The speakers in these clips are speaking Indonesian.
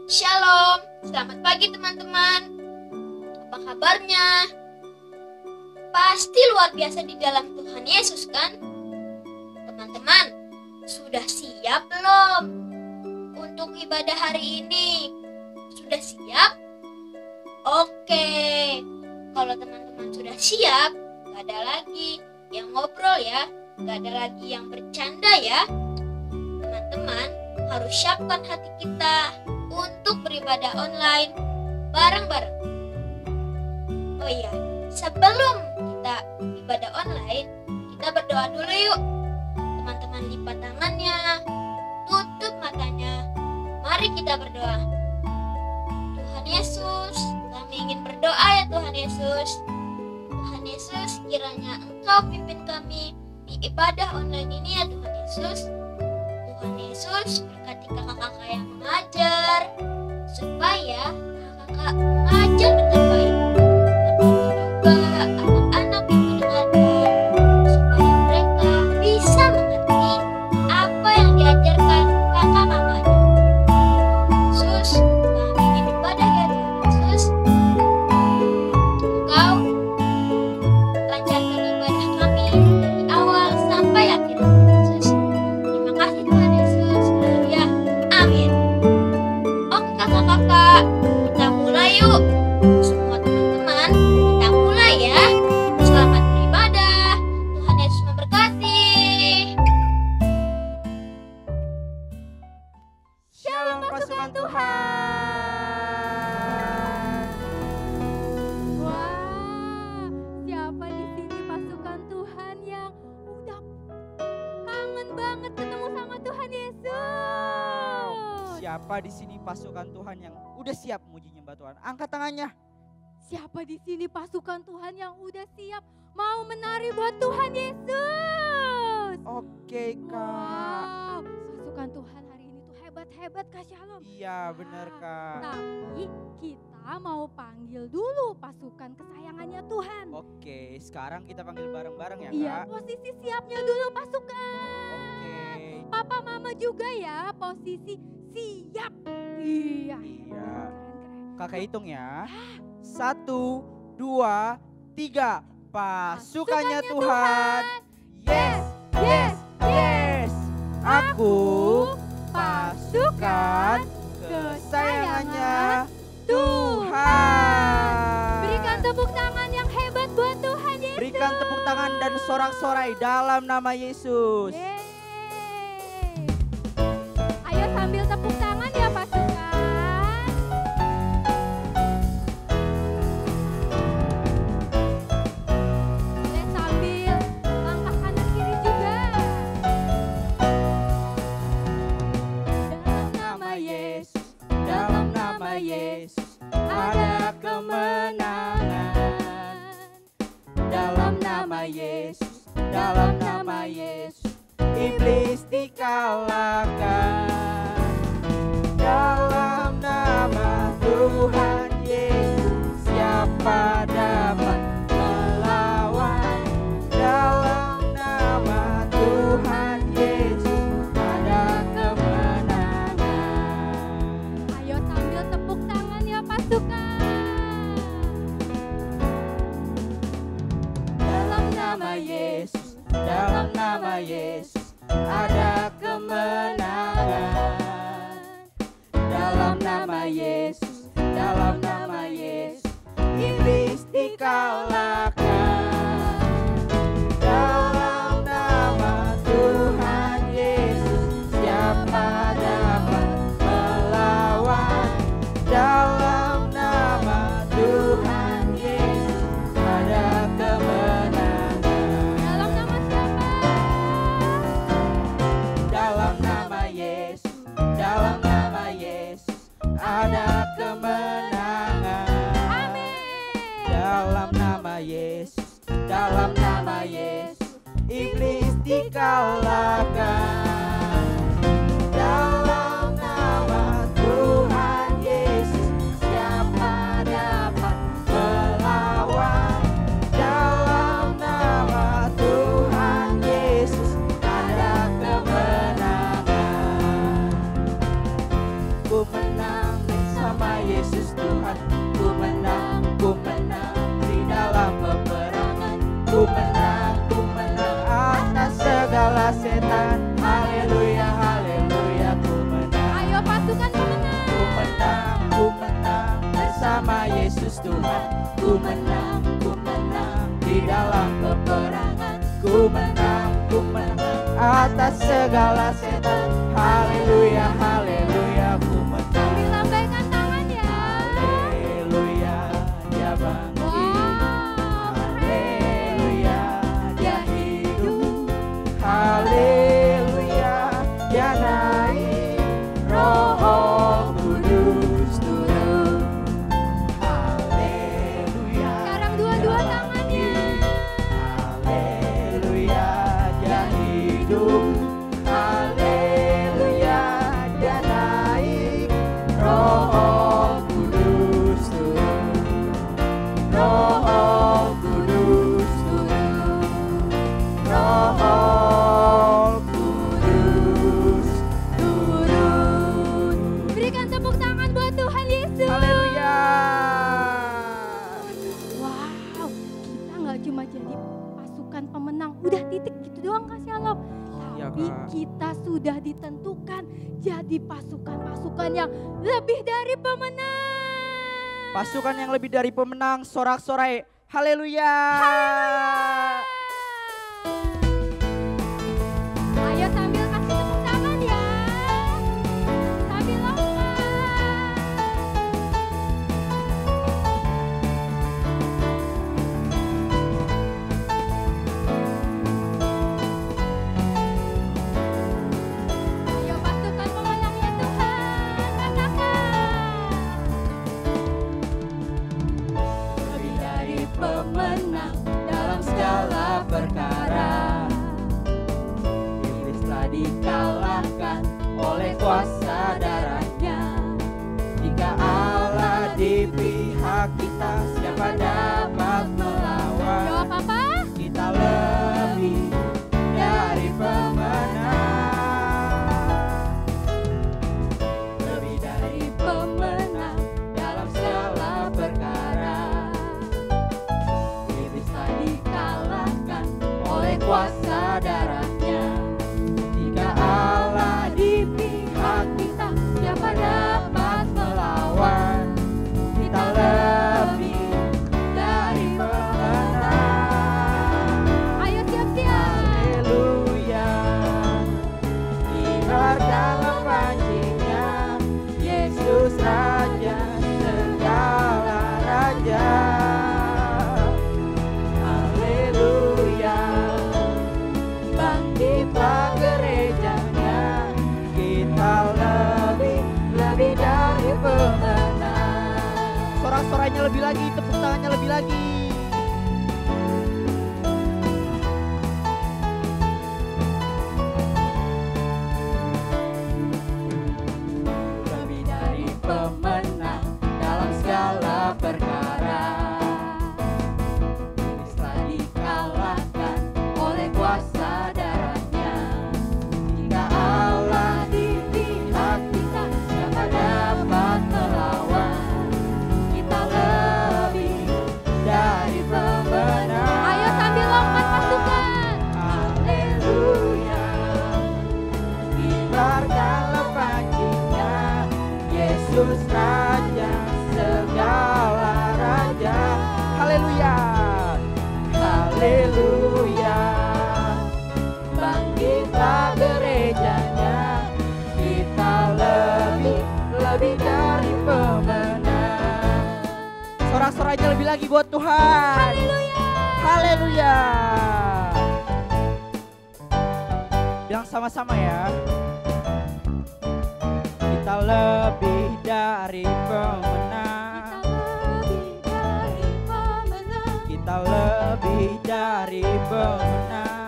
Shalom, selamat pagi teman-teman. Apa kabarnya? Pasti luar biasa di dalam Tuhan Yesus kan? Teman-teman, sudah siap belum untuk ibadah hari ini? Sudah siap? Oke, kalau teman-teman sudah siap, gak ada lagi yang ngobrol ya, gak ada lagi yang bercanda ya. Teman-teman harus siapkan hati kita untuk beribadah online bareng-bareng. Oh iya, sebelum kita ibadah online, kita berdoa dulu yuk. Teman-teman lipat tangannya, tutup matanya. Mari kita berdoa. Tuhan Yesus, kami ingin berdoa ya Tuhan Yesus. Tuhan Yesus, kiranya Engkau pimpin kami di ibadah online ini ya Tuhan Yesus. Tuhan Yesus, berkati kakak-kakak yang mengajar, supaya kakak-kakak mengajar dengan baik. Berkati juga anak-anak yang mendengarkan, supaya mereka bisa mengerti apa yang diajarkan kakak-kakaknya. Yesus, kami ingin ibadah ya Tuhan Yesus. Engkau lancarkan ibadah kami dari awal sampai akhir. Yesus, terima kasih Tuhan Yesus. Haleluya. Amin. Oke kakak-kakak, kita mulai yuk. Semua teman-teman, kita mulai ya. Selamat beribadah. Tuhan Yesus memberkati. Shalom pasukan Tuhan. Wah, siapa di sini pasukan Tuhan yang udah kangen banget ketemu sama Tuhan Yesus? Siapa di sini pasukan Tuhan yang udah siap muji nyembah Tuhan? Angkat tangannya. Siapa di sini pasukan Tuhan yang udah siap mau menari buat Tuhan Yesus? Oke Kak. Wow, pasukan Tuhan hari ini tuh hebat-hebat Kak Shalom. Iya benar Kak. Tapi kita mau panggil dulu pasukan kesayangannya Tuhan. Oke, sekarang kita panggil bareng-bareng ya Iya, Kak. posisi siapnya dulu pasukan. Oke. Papa mama juga ya, posisi siap. Iya. Iya. Keren-keren. Kakak hitung ya. 1, 2, 3. Pasukannya Tuhan. Yes, yes, yes. Aku pasukan kesayangannya Tuhan. Berikan tepuk tangan yang hebat buat Tuhan Yesus. Berikan tepuk tangan dan sorak-sorai dalam nama Yesus. Yeay. Ayo sambil tepuk tangan ya pasukan. Boleh sambil langkah kanan kiri juga. Dalam nama Yesus, ada kemenangan. Dalam nama Yesus, iblis dikalahkan. Dalam nama Tuhan Yesus, siapa dapat melawan? Dalam nama Tuhan Yesus, ada kemenangan. Ayo sambil tepuk tangan ya pasukan. Dalam nama Yesus, ada kemenangan. Dalam nama Yesus, iblis dikalahkan. Dalam nama Tuhan Yesus, siapa dapat melawan? Dalam nama Tuhan Yesus, ada kemenangan. Dalam nama siapa? Dalam nama Yesus, ada kemenangan. Amin. Dalam nama Yesus, iblis dikalahkan. Dalam nama Tuhan Yesus, siapa dapat melawan? Dalam nama Tuhan Yesus, ada kemenangan. Ku menang bersama Yesus Tuhan. Ku menang di dalam peperangan. Ku menang atas segala setan. Haleluya, haleluya, ku menang. Ayo pasukan pemenang. Ku menang bersama Yesus Tuhan. Ku menang di dalam peperangan. Ku menang atas segala setan. Haleluya, haleluya, ku menang. Sambil lambaikan tangan ya. Haleluya, dia bangkit. Wow, Haleluya, dia hidup. Haleluya, dia naik. Roh Kudus turun. Haleluya. sekarang dua-dua tangannya. Haleluya, dia hidup. Haleluya, dia naik. Roh Kudus turun. Roh Kudus turun. Roh Kudus turun. Berikan tepuk tangan buat Tuhan Yesus. Haleluya. Wow, kita nggak cuma jadi pasukan pemenang, udah titik gitu doang Kak Shalom. Iya, Tapi Kak. kita sudah ditentukan jadi pasukan-pasukan yang lebih dari pemenang. Pasukan yang lebih dari pemenang, sorak-sorai. Haleluya. Ayo sambil kasih tepuk tangan ya. Sambil lompat. Ayo pasukan pemenangnya Tuhan, katakan. Lebih dari pemenang dalam segala perkara. Iblis telah dikalahkan oleh kuasa darahnya. Jika Allah di pihak kita, siapa dapat melawan? Jawab apa? Kita lebih dari pemenang. Lebih dari pemenang dalam segala perkara. Iblis telah dikalahkan oleh kuasa darahnya. Jika Allah di pihak kita, siapa dapat melawan? Kita lebih dari pemenang. Ayo siap-siap. Haleluya. Ibarat dalam pancinya, Yesus Raja segala raja. Haleluya. Bangkitlah gerejanya, kita lebih dari pemenang. Sorak-soranya lebih lagi, tepuk tangannya lebih lagi. Lebih dari pemenang dalam segala perkara. Iblis telah dikalahkan oleh kuasa darahnya. Jika Allah di pihak kita, siapa dapat melawan? Kita lebih dari pemenang. Ayo sambil lompat pasukan. Haleluya. Kibarkanlah pancinya, Yesus Raja segala raja. Haleluya. Haleluya. Bangkitlah gerejanya, kita lebih dari pemenang. Sorak-soranya lebih lagi buat Tuhan. Haleluya. Haleluya. Bilang sama-sama ya. Kita lebih dari pemenang. Kita lebih dari pemenang. Kita lebih dari pemenang.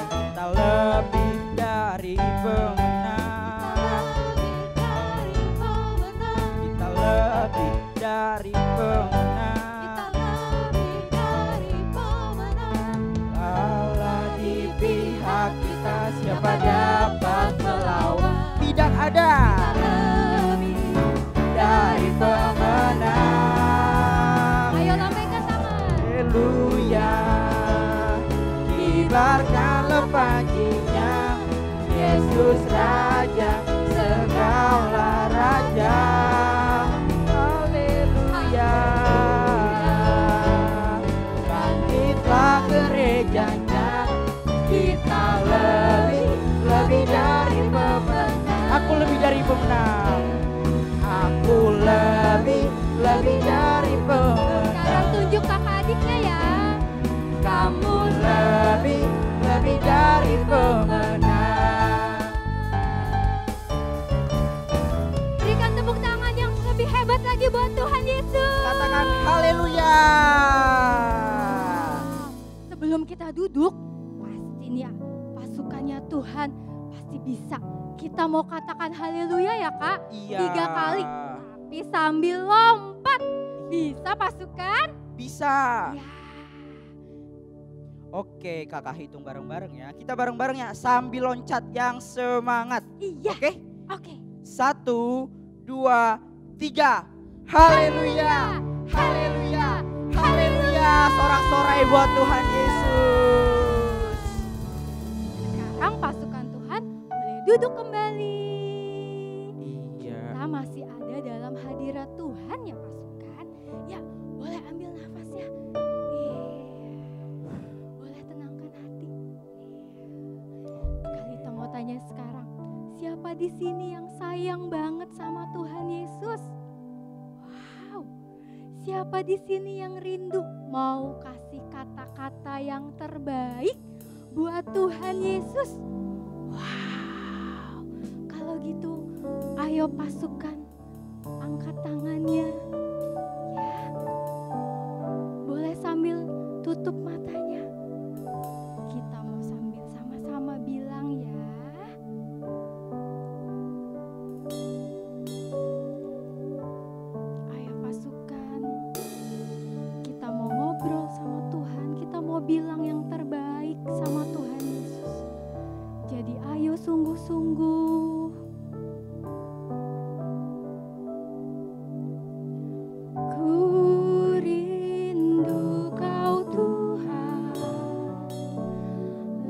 Kita lebih dari pemenang. Allah di pihak kita, siapa dapat melawan? Tidak ada. buat Tuhan Yesus. Katakan haleluya. Sebelum kita duduk, pasti nih ya, pasukannya Tuhan pasti bisa. Kita mau katakan haleluya ya Kak? Iya. 3 kali, tapi sambil lompat. Bisa pasukan? Bisa. Ya. Oke, kakak hitung bareng-bareng ya. Kita bareng-bareng ya sambil loncat yang semangat. Iya. Oke? Oke. 1, 2, 3. Haleluya. Haleluya. Haleluya. Sorak-sorai buat Tuhan Yesus. Sekarang pasukan Tuhan boleh duduk kembali. Iya. Kita masih ada dalam hadirat Tuhan ya pasukan. Ya, boleh ambil nafas ya. Boleh tenangkan hati. Kalita mau tanya sekarang, siapa di sini yang sayang banget sama Tuhan Yesus? Wow. Siapa di sini yang rindu mau kasih kata-kata yang terbaik buat Tuhan Yesus? Wow. Kalau gitu, ayo pasukan, angkat tangannya. Ya. Boleh sambil tutup matanya. Kita mau sambil sama-sama bilang ya. Ayo pasukan, kita mau ngobrol sama Tuhan, kita mau bilang yang terbaik sama Tuhan Yesus. Jadi ayo sungguh-sungguh. Ku rindu Kau Tuhan,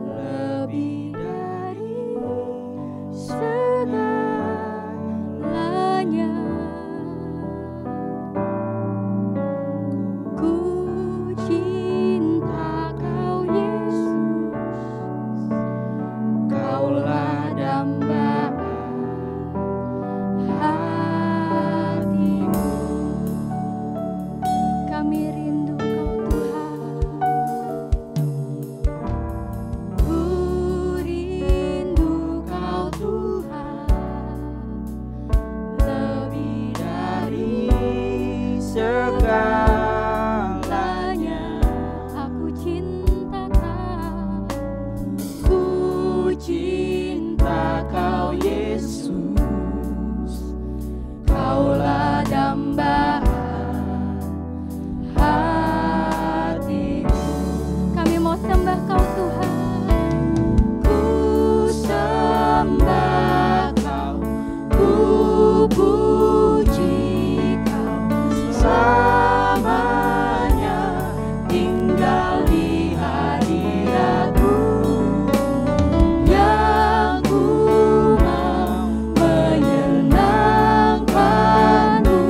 lebih dari segalanya. Ku cinta Kau Yesus, Kaulah dambaan hatiku. Kami rindu Kau Tuhan. Ku rindu Kau Tuhan, lebih dari Segalanya. aku cinta Kau. Ku Cinta Kau Yesus, Kaulah dambaan hatiku. Kami mau sembah Kau Tuhan. Ku sembah Kau, ku puji Kau selamanya, tinggal di hadirat-Mu yang ku mau menyenangkan-Mu.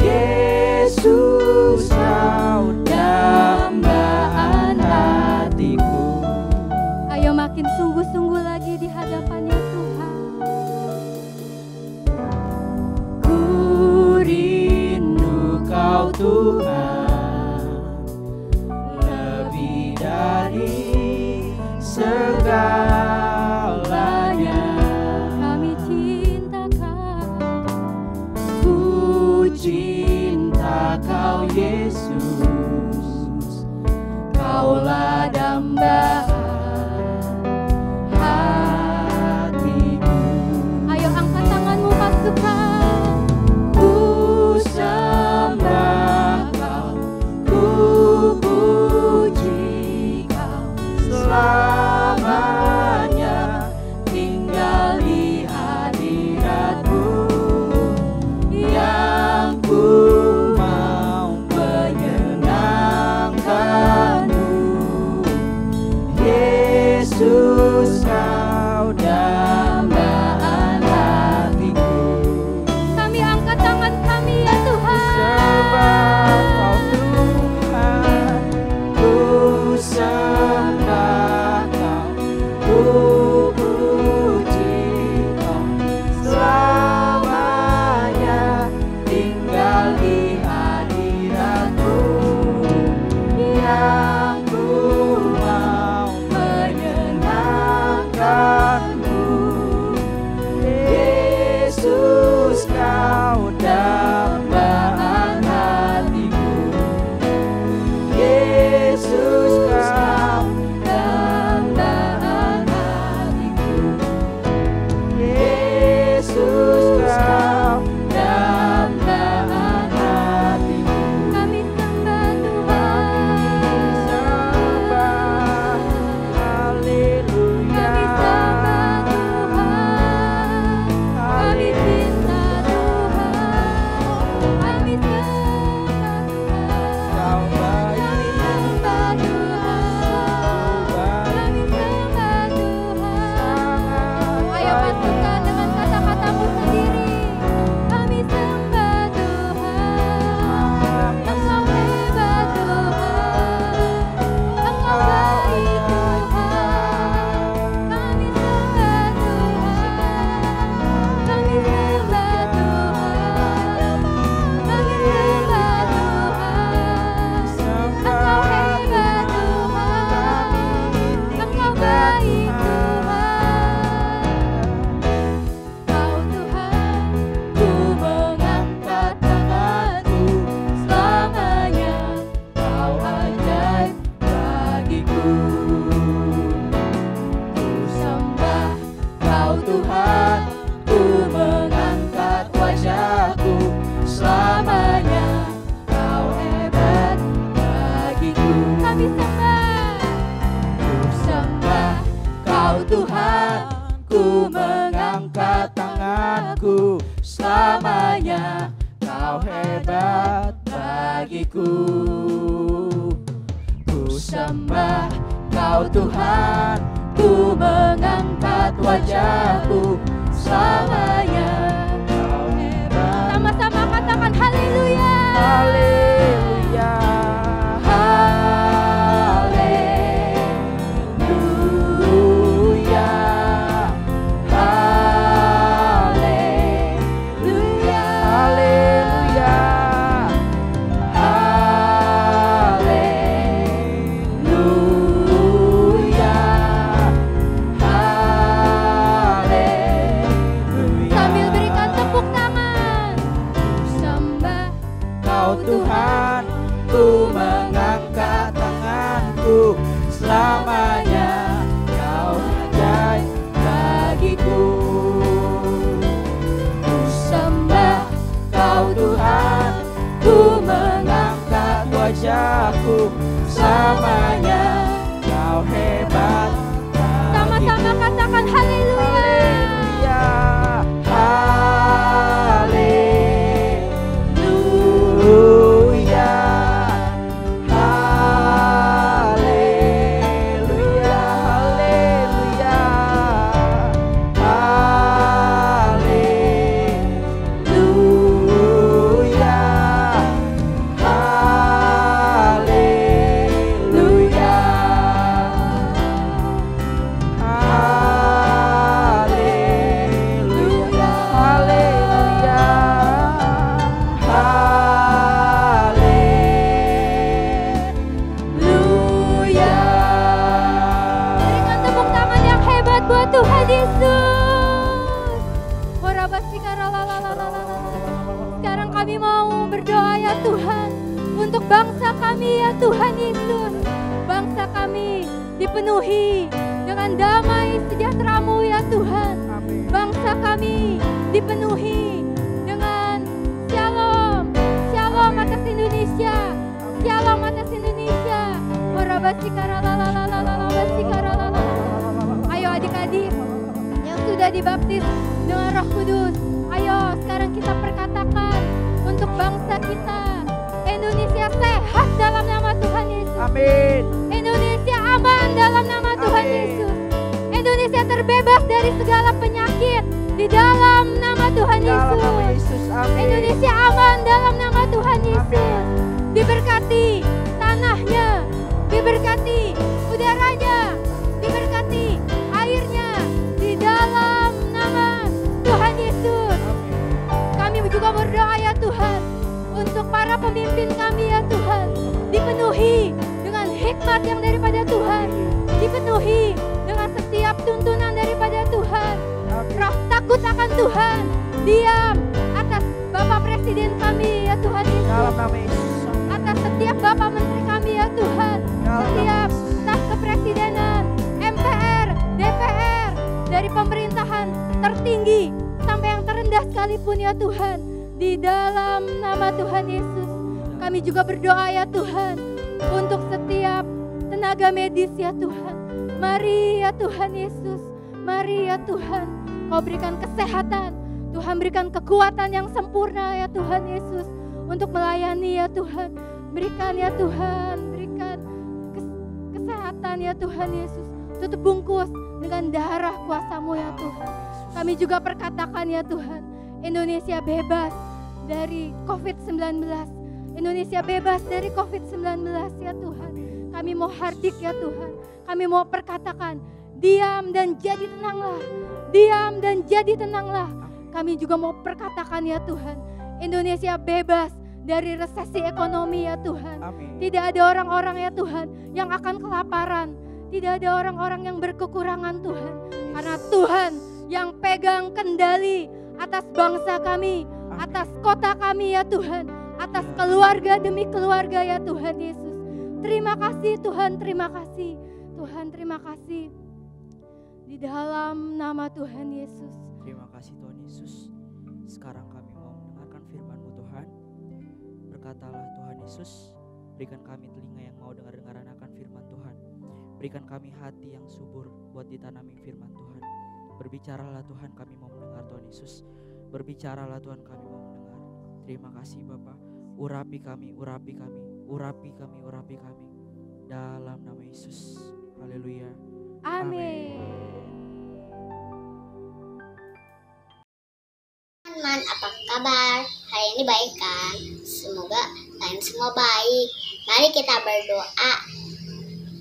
Yesus, Kau dambaan hatiku. Ayo makin sungguh-sungguh lagi di hadapannya Tuhan. Ku rindu Kau Tuhan, lebih dari segalanya. Kami cinta Kau. Ku cinta Kau Yesus, Kaulah dambaan hatiku. Ayo angkat tanganmu pasukan. Ku sembah Kau, ku puji Kau selamanya, tinggal di hadirat-Mu yang ku mau menyenangkan-Mu. Tuhan, ku mengangkat wajahku, selamanya Kau hebat bagiku. Kami sembah, Ku sembah Kau Tuhan, ku mengangkat tanganku, selamanya Kau hebat bagiku. Ku sembah Kau Tuhan, ku mengangkat wajahku, selamanya Kau hebat. sama-sama katakan haleluya. Haleluya, haleluya, haleluya, haleluya, haleluya, haleluya. Sambil berikan tepuk tangan. Sembah Kau Tuhan, ku mengangkat tanganku, selamanya Kau ajaib bagiku. Ku sembah Kau Tuhan, ku mengangkat wajahku, selamanya Kau hebat bagiku. Sama-sama katakan haleluya. Haleluya, haleluya, haleluya, haleluya, haleluya, haleluya, haleluya, haleluya. Berikan tepuk tangan yang hebat buat Tuhan Yesus. Sekarang kami mau berdoa ya Tuhan, untuk bangsa kami ya Tuhan Yesus. Bangsa kami dipenuhi dengan damai sejahtera-Mu ya Tuhan. Bangsa kami dipenuhi dengan shalom, shalom atas Indonesia, shalom atas Indonesia. Ayo adik-adik yang sudah dibaptis dengan Roh Kudus, ayo sekarang kita perkatakan untuk bangsa kita. Indonesia sehat dalam nama Tuhan Yesus. Amin. Indonesia aman dalam nama Tuhan Amin. Yesus. Indonesia terbebas dari segala penyakit di dalam nama Tuhan Dalam nama Yesus. Yesus, amin. Indonesia aman dalam nama Tuhan Yesus. Amin. Diberkati tanahnya, diberkati udaranya, diberkati airnya di dalam nama Tuhan Yesus. Kami juga berdoa ya Tuhan untuk para pemimpin kami ya Tuhan, dipenuhi dengan hikmat yang daripada Tuhan, dipenuhi dengan setiap tuntunan daripada Tuhan. Roh takut akan Tuhan diam atas Bapak Presiden kami ya Tuhan Yesus, Dalam nama Yesus. atas setiap Bapak Menteri kami ya Tuhan, setiap staf kepresidenan, MPR, DPR, dari pemerintahan tertinggi sampai yang terendah sekalipun ya Tuhan, di dalam nama Tuhan Yesus. Kami juga berdoa ya Tuhan untuk setiap tenaga medis ya Tuhan. Mari ya Tuhan Yesus, mari ya Tuhan, Kau berikan kesehatan, Tuhan berikan kekuatan yang sempurna ya Tuhan Yesus untuk melayani ya Tuhan. Berikan ya Tuhan, berikan kesehatan ya Tuhan Yesus. Tutup bungkus dengan darah kuasa-Mu ya Tuhan. Kami juga perkatakan ya Tuhan, Indonesia bebas dari COVID-19. Indonesia bebas dari COVID-19 ya Tuhan. Kami mau hardik ya Tuhan. Kami mau perkatakan, diam dan jadi tenanglah. Diam dan jadi tenanglah. Kami juga mau perkatakan ya Tuhan, Indonesia bebas dari resesi ekonomi ya Tuhan. Amin. Tidak ada orang-orang ya Tuhan yang akan kelaparan. Tidak ada orang-orang yang berkekurangan Tuhan. Karena Tuhan yang pegang kendali atas bangsa kami, atas kota kami ya Tuhan, atas keluarga demi keluarga ya Tuhan Yesus. Terima kasih Tuhan, terima kasih. Tuhan terima kasih. Di dalam nama Tuhan Yesus. Yesus, berikan kami telinga yang mau dengar-dengaran akan firman Tuhan. Berikan kami hati yang subur buat ditanami firman Tuhan. Berbicaralah Tuhan, kami mau mendengar Tuhan Yesus. Berbicaralah Tuhan, kami mau mendengar. Terima kasih Bapa. Urapi kami, urapi kami, urapi kami, urapi kami. Dalam nama Yesus. Haleluya. Amin. Teman, apa kabar? Hari ini baik kan? Semoga kalian semua baik. Mari kita berdoa.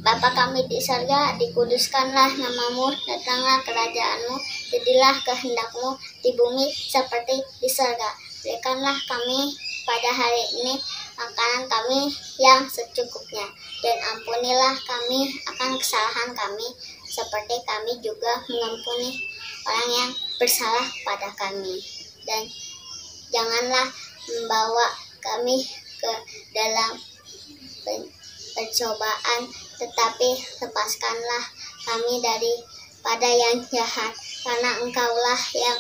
Bapa kami di surga, dikuduskanlah namamu, datanglah kerajaanmu, jadilah kehendakmu di bumi seperti di surga. Berikanlah kami pada hari ini makanan kami yang secukupnya, dan ampunilah kami akan kesalahan kami, seperti kami juga mengampuni orang yang bersalah pada kami. Dan janganlah membawa kami ke dalam pencobaan, tetapi lepaskanlah kami daripada yang jahat, karena Engkaulah yang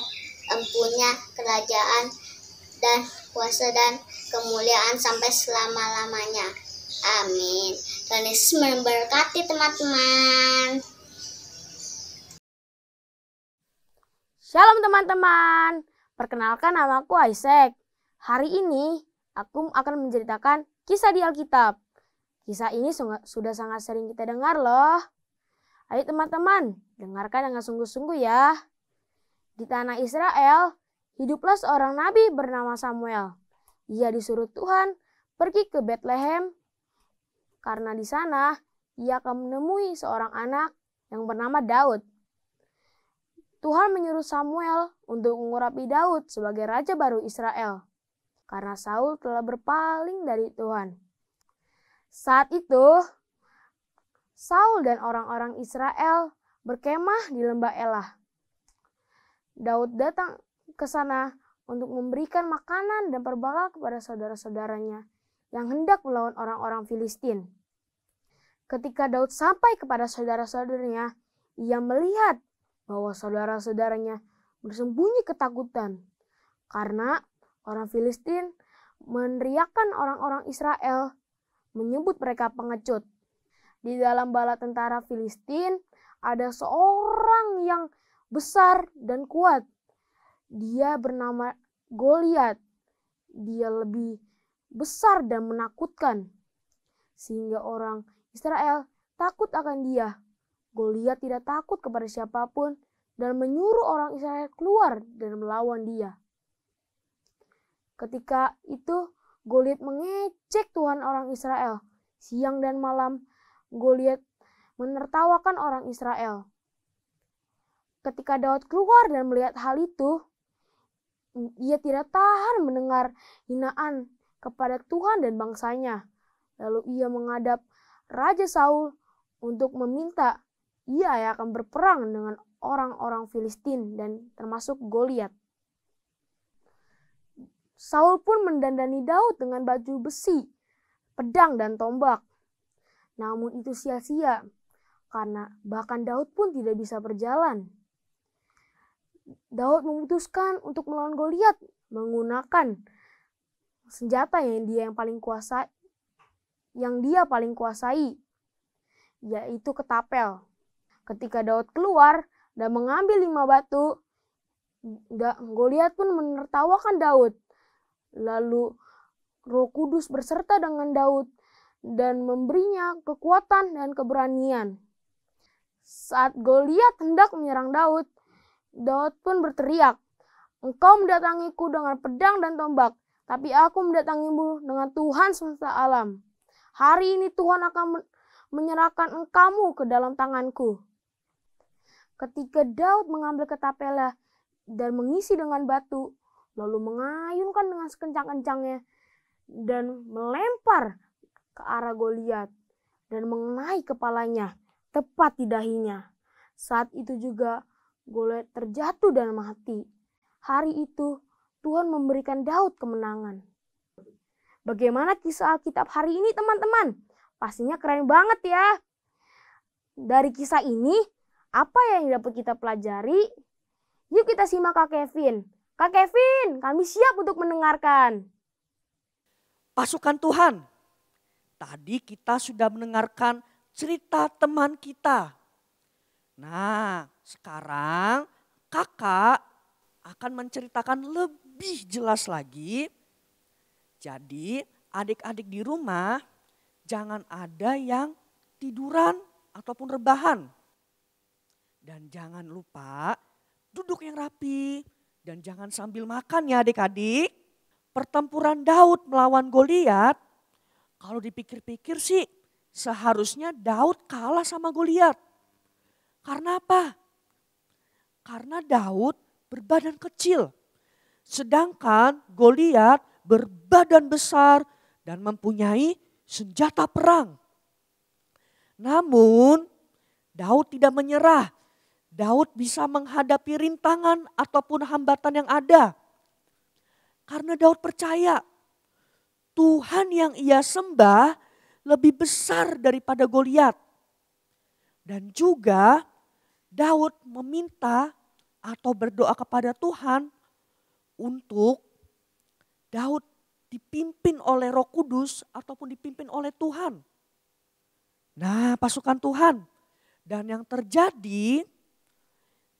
empunya kerajaan dan kuasa dan kemuliaan sampai selama-lamanya. Amin. Tuhan Yesus memberkati teman-teman. Shalom teman-teman, perkenalkan namaku Isaac. Hari ini aku akan menceritakan kisah di Alkitab. Kisah ini sudah sangat sering kita dengar loh. Ayo teman-teman, dengarkan dengan sungguh-sungguh ya. Di tanah Israel, hiduplah seorang nabi bernama Samuel. Ia disuruh Tuhan pergi ke Bethlehem karena di sana ia akan menemui seorang anak yang bernama Daud. Tuhan menyuruh Samuel untuk mengurapi Daud sebagai raja baru Israel, karena Saul telah berpaling dari Tuhan. Saat itu, Saul dan orang-orang Israel berkemah di lembah Elah. Daud datang ke sana untuk memberikan makanan dan perbekal kepada saudara-saudaranya yang hendak melawan orang-orang Filistin. Ketika Daud sampai kepada saudara-saudaranya, ia melihat bahwa saudara-saudaranya bersembunyi ketakutan karena orang Filistin meneriakkan orang-orang Israel, menyebut mereka pengecut. Di dalam bala tentara Filistin ada seorang yang besar dan kuat. Dia bernama Goliat. Dia lebih besar dan menakutkan, sehingga orang Israel takut akan dia. Goliat tidak takut kepada siapapun dan menyuruh orang Israel keluar dan melawan dia. Ketika itu Goliat mengejek Tuhan orang Israel. Siang dan malam Goliat menertawakan orang Israel. Ketika Daud keluar dan melihat hal itu, ia tidak tahan mendengar hinaan kepada Tuhan dan bangsanya. Lalu ia menghadap Raja Saul untuk meminta ia akan berperang dengan orang-orang Filistin dan termasuk Goliat. Saul pun mendandani Daud dengan baju besi, pedang dan tombak. Namun itu sia-sia, karena bahkan Daud pun tidak bisa berjalan. Daud memutuskan untuk melawan Goliat menggunakan senjata yang dia paling kuasai, yaitu ketapel. Ketika Daud keluar dan mengambil 5 batu, Goliat pun menertawakan Daud. Lalu Roh Kudus berserta dengan Daud dan memberinya kekuatan dan keberanian. Saat Goliat hendak menyerang Daud, Daud pun berteriak, "Engkau mendatangiku dengan pedang dan tombak, tapi aku mendatangimu dengan Tuhan semesta alam. Hari ini Tuhan akan menyerahkan engkau ke dalam tanganku." Ketika Daud mengambil ketapelnya dan mengisi dengan batu, lalu mengayunkan dengan sekencang-kencangnya dan melempar ke arah Goliat dan mengenai kepalanya tepat di dahinya. Saat itu juga Goliat terjatuh dan mati. Hari itu Tuhan memberikan Daud kemenangan. Bagaimana kisah Alkitab hari ini teman-teman? Pastinya keren banget ya. Dari kisah ini, apa yang dapat kita pelajari? Yuk kita simak Kak Kevin. Kak Kevin, kami siap untuk mendengarkan. Pasukan Tuhan tadi kita sudah mendengarkan cerita teman kita. Nah, sekarang kakak akan menceritakan lebih jelas lagi. Jadi adik-adik di rumah jangan ada yang tiduran ataupun rebahan. Dan jangan lupa duduk yang rapi dan jangan sambil makan ya adik-adik. Pertempuran Daud melawan Goliat, kalau dipikir-pikir sih seharusnya Daud kalah sama Goliat. Karena apa? Karena Daud berbadan kecil. Sedangkan Goliat berbadan besar dan mempunyai senjata perang. Namun Daud tidak menyerah. Daud bisa menghadapi rintangan ataupun hambatan yang ada. Karena Daud percaya Tuhan yang ia sembah lebih besar daripada Goliat. Dan juga Daud meminta atau berdoa kepada Tuhan untuk Daud dipimpin oleh Roh Kudus ataupun dipimpin oleh Tuhan. Nah, pasukan Tuhan. Dan yang terjadi,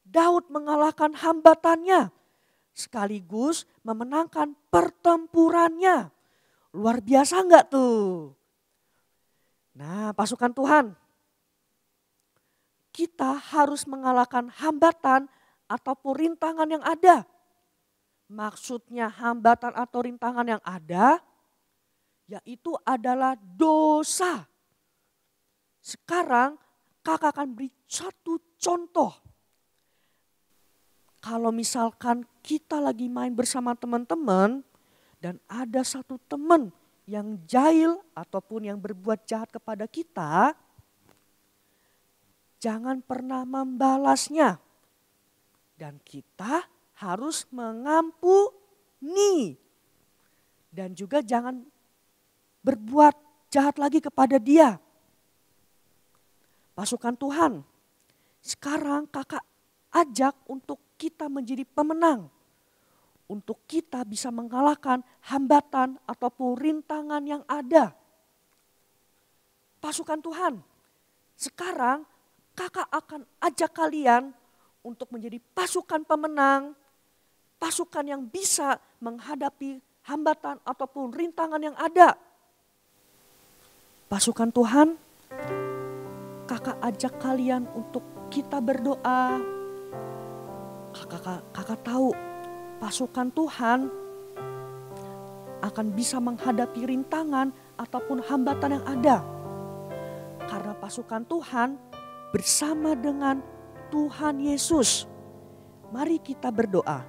Daud mengalahkan hambatannya sekaligus memenangkan pertempurannya. Luar biasa enggak tuh? Nah, pasukan Tuhan, kita harus mengalahkan hambatan ataupun rintangan yang ada. Maksudnya hambatan atau rintangan yang ada, yaitu adalah dosa. Sekarang kakak akan beri satu contoh. Kalau misalkan kita lagi main bersama teman-teman dan ada satu teman yang jahil ataupun yang berbuat jahat kepada kita, jangan pernah membalasnya. Dan kita harus mengampuni. Dan juga jangan berbuat jahat lagi kepada dia. Pasukan Tuhan, sekarang kakak ajak untuk kita menjadi pemenang. Untuk kita bisa mengalahkan hambatan ataupun rintangan yang ada. Pasukan Tuhan, sekarang kakak akan ajak kalian untuk menjadi pasukan pemenang. Pasukan yang bisa menghadapi hambatan ataupun rintangan yang ada. Pasukan Tuhan, kakak ajak kalian untuk kita berdoa. Kakak tahu pasukan Tuhan akan bisa menghadapi rintangan ataupun hambatan yang ada. Karena pasukan Tuhan bersama dengan Tuhan Yesus. Mari kita berdoa.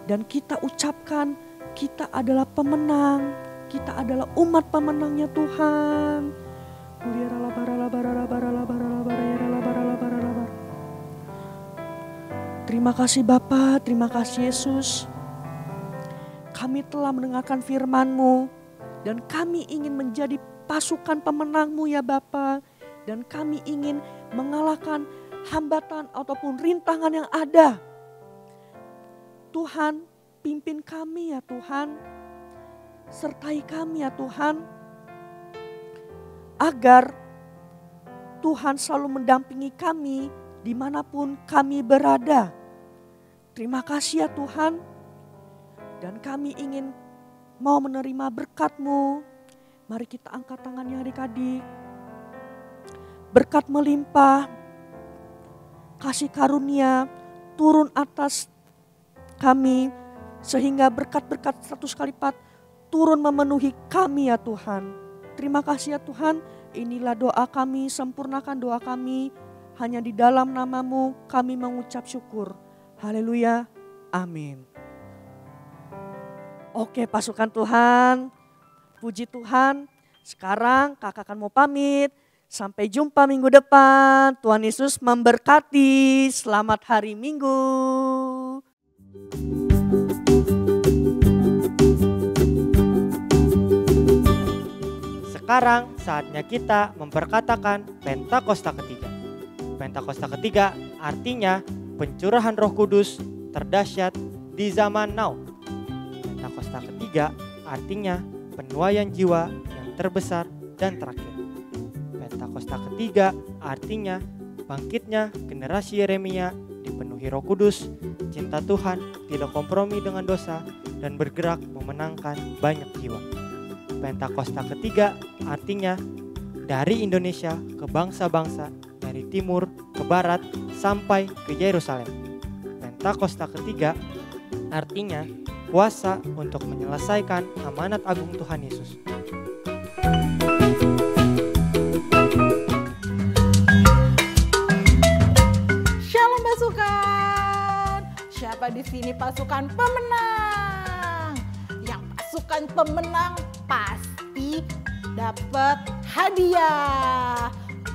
Dan kita ucapkan kita adalah pemenang. Kita adalah umat pemenangnya Tuhan. Terima kasih Bapa, terima kasih Yesus. Kami telah mendengarkan firman-Mu dan kami ingin menjadi pasukan pemenang-Mu ya Bapa. Dan kami ingin mengalahkan hambatan ataupun rintangan yang ada. Tuhan, pimpin kami ya Tuhan. Sertai kami ya Tuhan. Agar Tuhan selalu mendampingi kami dimanapun kami berada. Terima kasih ya Tuhan. Dan kami ingin mau menerima berkat-Mu. Mari kita angkat tangannya adik-adik. Berkat melimpah, kasih karunia turun atas kami. Sehingga berkat-berkat 100 kali lipat turun memenuhi kami ya Tuhan. Terima kasih ya Tuhan. Inilah doa kami, sempurnakan doa kami. Hanya di dalam nama-Mu kami mengucap syukur. Haleluya, amin. Oke pasukan Tuhan, puji Tuhan. Sekarang kakak akan mau pamit. Sampai jumpa minggu depan. Tuhan Yesus memberkati. Selamat hari Minggu. Sekarang saatnya kita memperkatakan Pentakosta ketiga. Pentakosta ketiga artinya pencurahan Roh Kudus terdahsyat di zaman now. Pentakosta ketiga artinya penuaian jiwa yang terbesar dan terakhir. Pentakosta ketiga artinya bangkitnya generasi Yeremia dipenuhi Roh Kudus, cinta Tuhan, tidak kompromi dengan dosa, dan bergerak memenangkan banyak jiwa. Pentakosta ketiga artinya dari Indonesia ke bangsa-bangsa, dari timur ke barat sampai ke Yerusalem. Pentakosta ketiga artinya kuasa untuk menyelesaikan amanat agung Tuhan Yesus. Shalom pasukan. Siapa di sini pasukan pemenang? Yang pasukan pemenang pasti dapat hadiah.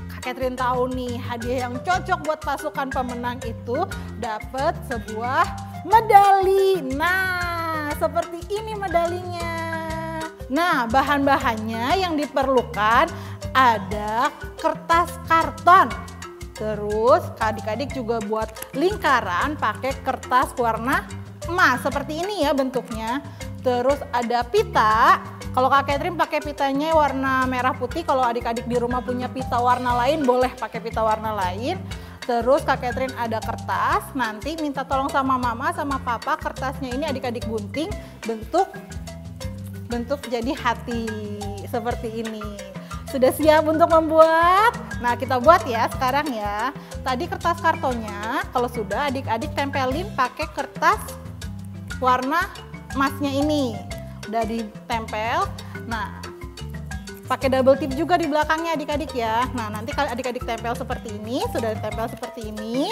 Kak Catherine tahu nih, hadiah yang cocok buat pasukan pemenang itu dapat sebuah medali. Nah, seperti ini medalinya. Nah, bahan-bahannya yang diperlukan ada kertas karton. Terus adik-adik juga buat lingkaran pakai kertas warna emas seperti ini ya bentuknya. Terus ada pita. Kalau Kak Catherine pakai pitanya warna merah putih. Kalau adik-adik di rumah punya pita warna lain boleh pakai pita warna lain. Terus Kak Catherine ada kertas. Nanti minta tolong sama mama sama papa kertasnya ini adik-adik gunting bentuk jadi hati seperti ini. Sudah siap untuk membuat? Nah, kita buat ya sekarang ya. Tadi kertas kartonnya kalau sudah adik-adik tempelin pakai kertas warna emasnya ini. Udah ditempel. Nah, pakai double tip juga di belakangnya adik-adik ya. Nah, nanti kalau adik-adik tempel seperti ini, sudah ditempel seperti ini.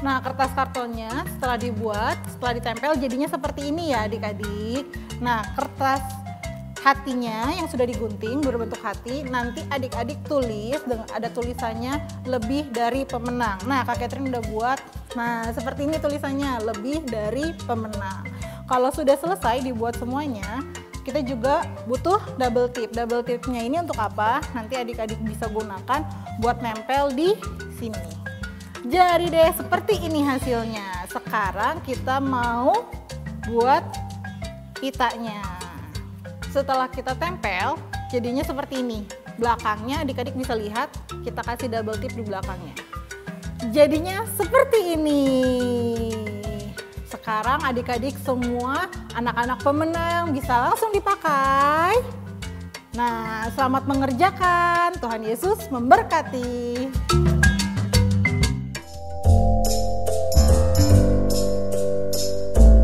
Nah, kertas kartonnya setelah ditempel jadinya seperti ini ya adik-adik. Nah, kertas hatinya yang sudah digunting berbentuk hati, nanti adik-adik tulis dengan ada tulisannya lebih dari pemenang. Nah, Kak Catherine udah buat. Nah, seperti ini tulisannya lebih dari pemenang. Kalau sudah selesai dibuat semuanya, kita juga butuh double tip. Double tipnya ini untuk apa? Nanti adik-adik bisa gunakan buat nempel di sini. Jadi deh seperti ini hasilnya. Sekarang kita mau buat pitanya. Setelah kita tempel, jadinya seperti ini. Belakangnya adik-adik bisa lihat, kita kasih double tip di belakangnya. Jadinya seperti ini. Sekarang adik-adik semua anak-anak pemenang bisa langsung dipakai. Nah, selamat mengerjakan. Tuhan Yesus memberkati.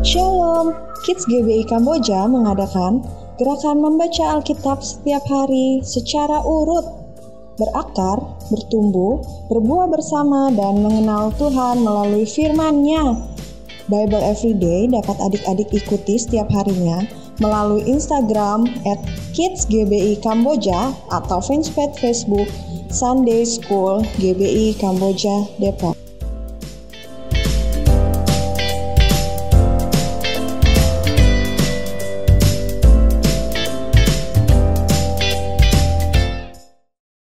Shalom, Kids GBI Kamboja mengadakan gerakan membaca Alkitab setiap hari secara urut, berakar, bertumbuh, berbuah bersama, dan mengenal Tuhan melalui firman-Nya. Bible Everyday dapat adik-adik ikuti setiap harinya melalui Instagram @kidsgbi Kamboja atau fanpage Facebook Sunday School GBI Kamboja Depok.